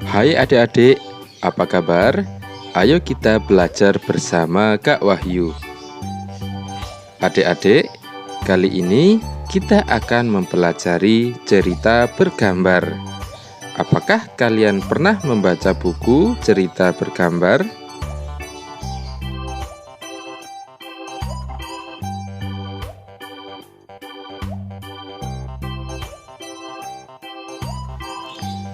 Hai adik-adik, apa kabar? Ayo kita belajar bersama Kak Wahyu. Adik-adik, kali ini kita akan mempelajari cerita bergambar. Apakah kalian pernah membaca buku cerita bergambar?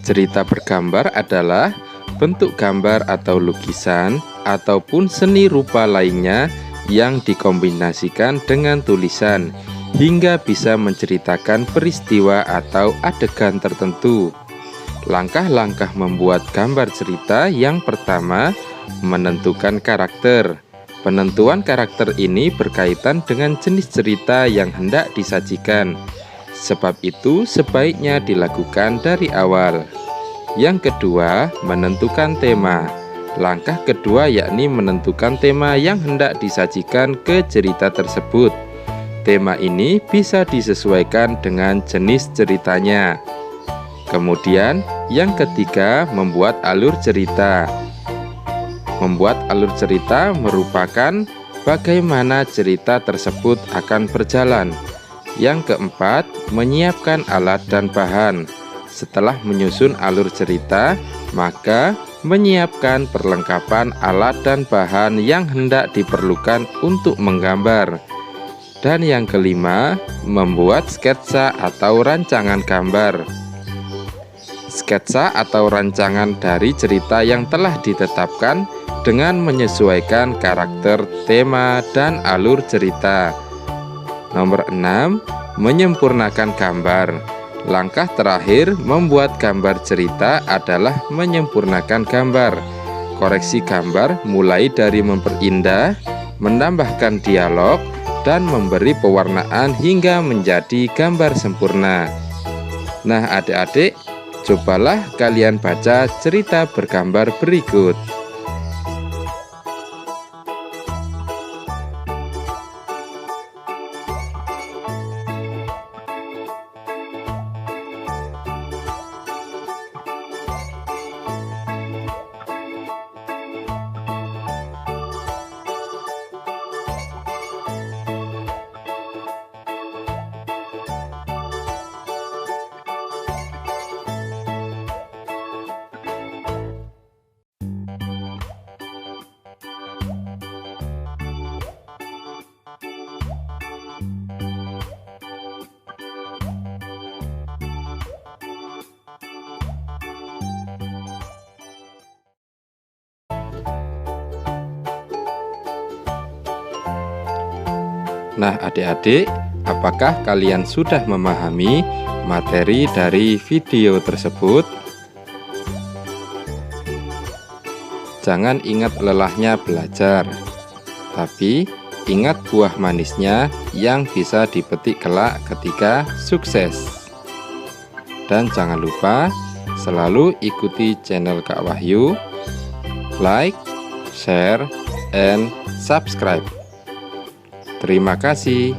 Cerita bergambar adalah bentuk gambar atau lukisan ataupun seni rupa lainnya yang dikombinasikan dengan tulisan hingga bisa menceritakan peristiwa atau adegan tertentu. Langkah-langkah membuat gambar cerita yang pertama, menentukan karakter. Penentuan karakter ini berkaitan dengan jenis cerita yang hendak disajikan. Sebab itu sebaiknya dilakukan dari awal. Yang kedua, menentukan tema. Langkah kedua yakni menentukan tema yang hendak disajikan ke cerita tersebut. Tema ini bisa disesuaikan dengan jenis ceritanya. Kemudian, yang ketiga, membuat alur cerita. Membuat alur cerita merupakan bagaimana cerita tersebut akan berjalan. Yang keempat, menyiapkan alat dan bahan. Setelah menyusun alur cerita, maka menyiapkan perlengkapan alat dan bahan yang hendak diperlukan untuk menggambar. Dan yang kelima, membuat sketsa atau rancangan gambar. Sketsa atau rancangan dari cerita yang telah ditetapkan dengan menyesuaikan karakter, tema, dan alur cerita. Nomor 6, menyempurnakan gambar. Langkah terakhir membuat gambar cerita adalah menyempurnakan gambar. Koreksi gambar mulai dari memperindah, menambahkan dialog, dan memberi pewarnaan hingga menjadi gambar sempurna. Nah adik-adik, cobalah kalian baca cerita bergambar berikut. Nah adik-adik, apakah kalian sudah memahami materi dari video tersebut? Jangan ingat lelahnya belajar, tapi ingat buah manisnya yang bisa dipetik kelak ketika sukses. Dan jangan lupa selalu ikuti channel Kak Wahyu, like, share, and subscribe. Terima kasih.